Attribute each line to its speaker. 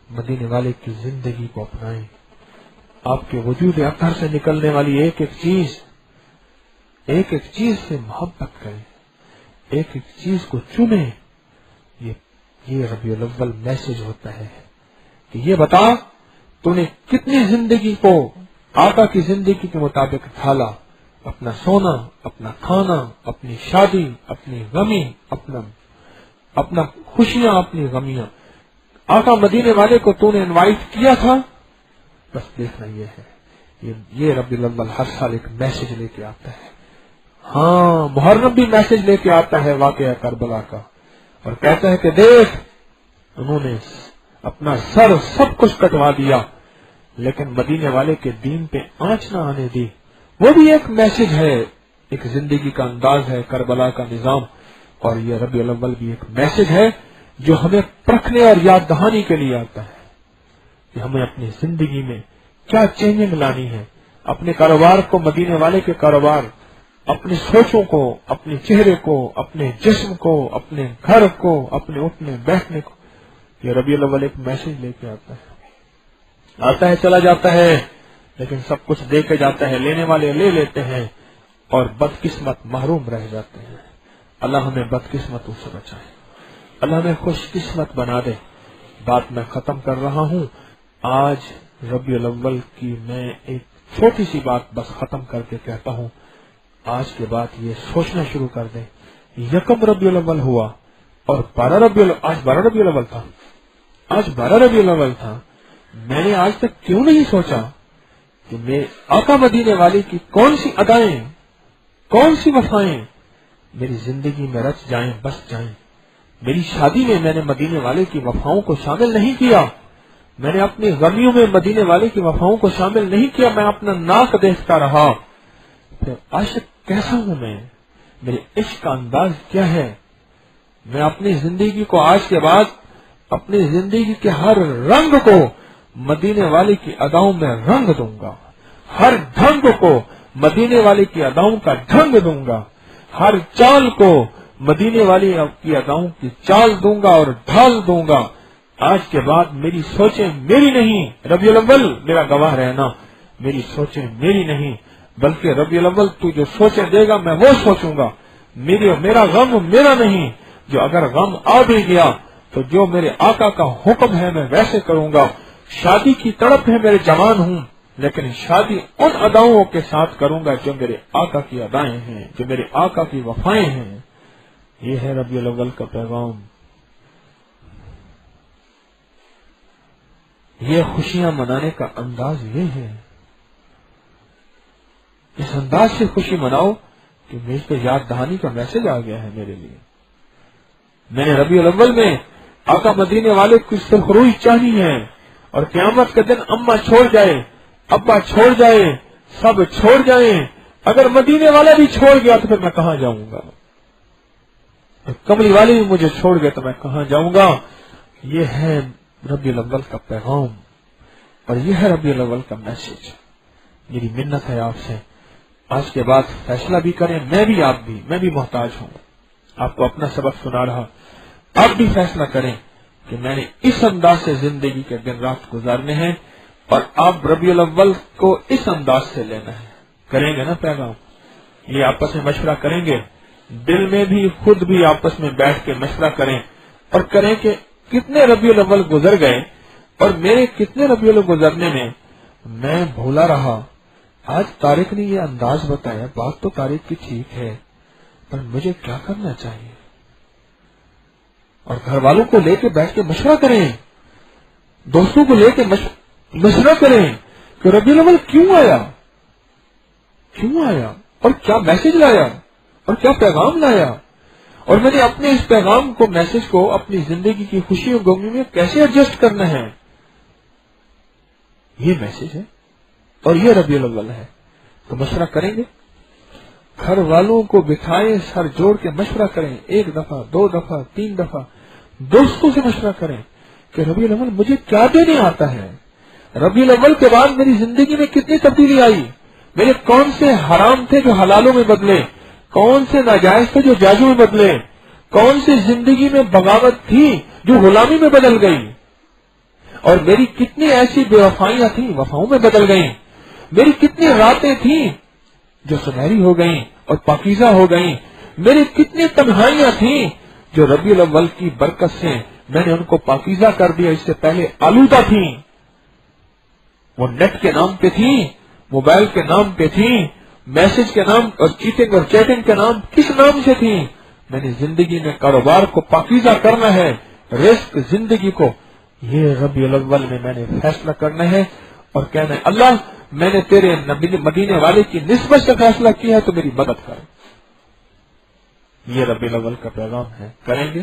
Speaker 1: مدینے والے کی زندگی کو اپنائیں. آپ کے وجود اطہر سے نکلنے والی ایک ایک چیز سے محبت کریں, ایک ایک چیز کو چنیں. یہ ربیع الاول میسج ہوتا ہے کہ یہ بتا تو نے کتنی زندگی کو آقا کی زندگی کے مطابق ڈھالا. اپنا سونا, اپنا کھانا, اپنی شادی, اپنی غمی, اپنا خوشیاں, اپنی غمیاں. آقا مدینے والے کو تو نے انوائٹ کیا تھا. بس دیکھنا یہ ہے, یہ ربیع الاول ہر سال ایک میسج لے کے آتا ہے. ہاں, محرم بھی میسج لے کے آتا ہے واقعہ کربلا کا, اور کہتا ہے کہ دیکھ انہوں نے اپنا سر سب کچھ کٹوا دیا لیکن مدینے والے کے دین پہ آنچ نہ آنے دی. وہ بھی ایک میسج ہے, ایک زندگی کا انداز ہے, کربلا کا نظام. اور یہ ربیع الاول بھی ایک میسج ہے جو ہمیں پرکھنے اور یاد دہانی کے لیے آتا ہے کہ ہمیں اپنی زندگی میں کیا چینجنگ لانی ہے. اپنے کاروبار کو مدینے والے کے کاروبار, اپنی سوچوں کو, اپنے چہرے کو, اپنے جسم کو, اپنے گھر کو, اپنے اٹھنے بیٹھنے کو. یہ ربیع الاول ایک میسج لے کے آتا ہے چلا جاتا ہے, لیکن سب کچھ دے کے جاتا ہے. لینے والے لے لیتے ہیں اور بدقسمت محروم رہ جاتے ہیں. اللہ ہمیں بدقسمتوں سے بچائے, اللہ ہمیں خوش قسمت بنا دے. بات میں ختم کر رہا ہوں. آج ربیع الاول کی میں ایک چھوٹی سی بات بس ختم کر کے کہتا ہوں. آج کے بعد یہ سوچنا شروع کر دیں, یکم ربیع الاول ہوا اور 12 ربیع الاول تھا. آج 12 ربیع الاول تھا. میں نے آج تک کیوں نہیں سوچا کہ میں آقا مدینے والے کی کون سی ادائیں, کون سی وفائیں میری زندگی میں رچ جائیں, بس جائیں. میری شادی میں نے مدینے والے کی وفاؤں کو شامل نہیں کیا. میں نے اپنی غمیوں میں مدینے والے کی وفاؤں کو شامل نہیں کیا. میں اپنا ناک دیکھتا رہا. پھر عاشق کیسا ہوں میں, میرے عشق کا انداز کیا ہے. میں اپنی زندگی کو آج کے بعد اپنی زندگی کے ہر رنگ کو مدینے والے کی اداؤں میں رنگ دوں گا. ہر ڈھنگ کو مدینے والے کی اداؤں کا ڈھنگ دوں گا. ہر چال کو مدینے والی کی اداؤں کی چال دوں گا اور ڈھال دوں گا. آج کے بعد میری سوچیں میری نہیں, ربیع الاول میرا گواہ رہنا, میری سوچیں میری نہیں بلکہ ربیع الاول تو جو سوچیں دے گا میں وہ سوچوں گا. میرا غم میرا نہیں, جو اگر غم آ بھی گیا تو جو میرے آقا کا حکم ہے میں ویسے کروں گا. شادی کی تڑپ ہے, میرے جوان ہوں, لیکن شادی ان اداؤں کے ساتھ کروں گا جو میرے آقا کی ادائیں ہیں, جو میرے آقا کی وفائیں ہیں. یہ ہے ربیع الاول کا پیغام. یہ خوشیاں منانے کا انداز یہ ہے. اس انداز سے خوشی مناؤ کہ میرے پہ یاد دہانی کا میسج آ گیا ہے میرے لیے. میں نے ربیع الاول میں آقا مدینے والے کی سرخروئی چاہی ہے, اور قیامت کے دن اماں چھوڑ جائے, ابا چھوڑ جائے, سب چھوڑ جائیں, اگر مدینے والا بھی چھوڑ گیا تو پھر میں کہاں جاؤں گا. کملی والے بھی مجھے چھوڑ گئے تو میں کہاں جاؤں گا. یہ ہے ربیع الاول کا پیغام اور یہ ہے ربیع الاول کا میسج. میری منت ہے آپ سے, آج کے بعد فیصلہ بھی کریں, میں بھی محتاج ہوں. آپ کو اپنا سبق سنا رہا, آپ بھی فیصلہ کریں کہ میں نے اس انداز سے زندگی کے دن رات گزارنے ہیں, اور آپ ربیع الاول کو اس انداز سے لینا ہے. کریں گے نا پیغام, یہ آپس میں مشورہ کریں گے, دل میں بھی خود بھی آپس میں بیٹھ کے مشورہ کریں اور کریں کہ کتنے ربیع الاول گزر گئے اور میرے کتنے ربیع الاول گزرنے میں میں بھولا رہا. آج طارق نے یہ انداز بتایا, بات تو طارق کی ٹھیک ہے, پر مجھے کیا کرنا چاہیے. اور گھر والوں کو لے کے بیٹھ کے مشورہ کریں, دوستوں کو لے کے مشورہ کریں کہ ربیع الاول کیوں آیا اور کیا میسج لایا اور کیا پیغام لایا, اور میں نے اپنے اس پیغام کو, میسج کو اپنی زندگی کی خوشی اور غمی میں کیسے ایڈجسٹ کرنا ہے. یہ میسج ہے اور یہ ربیع الاول ہے. تو مشورہ کریں گے, گھر والوں کو بٹھائیں, سر جوڑ کے مشورہ کریں, 1 دفعہ 2 دفعہ 3 دفعہ. دوستوں سے مشورہ کریں کہ ربیع الاول مجھے کیا دینے آتا ہے. ربیع الاول کے بعد میری زندگی میں کتنی تبدیلی آئی. میرے کون سے حرام تھے جو حلالوں میں بدلے, کون سے ناجائز تھے جو جائزوں میں بدلے, کون سی زندگی میں بغاوت تھی جو غلامی میں بدل گئی, اور میری کتنی ایسی بے وفائیاں تھیں وفاؤں میں بدل گئیں، میری کتنی راتیں تھیں جو سنہری ہو گئیں اور پاکیزہ ہو گئیں، میری کتنی تنہائیاں تھیں جو ربیع الاول کی برکت سے میں نے ان کو پاکیزہ کر دیا، اس سے پہلے آلودہ تھیں، وہ نیٹ کے نام پہ تھیں، موبائل کے نام پہ تھیں، میسج کے نام اور چیٹنگ اور چیٹنگ کے نام کس نام سے تھیں؟ میں نے زندگی میں کاروبار کو پاکیزہ کرنا ہے، رزق زندگی کو، یہ ربیع الاول میں نے فیصلہ کرنا ہے اور کہنا ہے اللہ میں نے تیرے مدینے والے کی نسبت سے فیصلہ کیا ہے تو میری مدد کر۔ یہ ربیع الاول کا پیغام ہے، کریں گے؟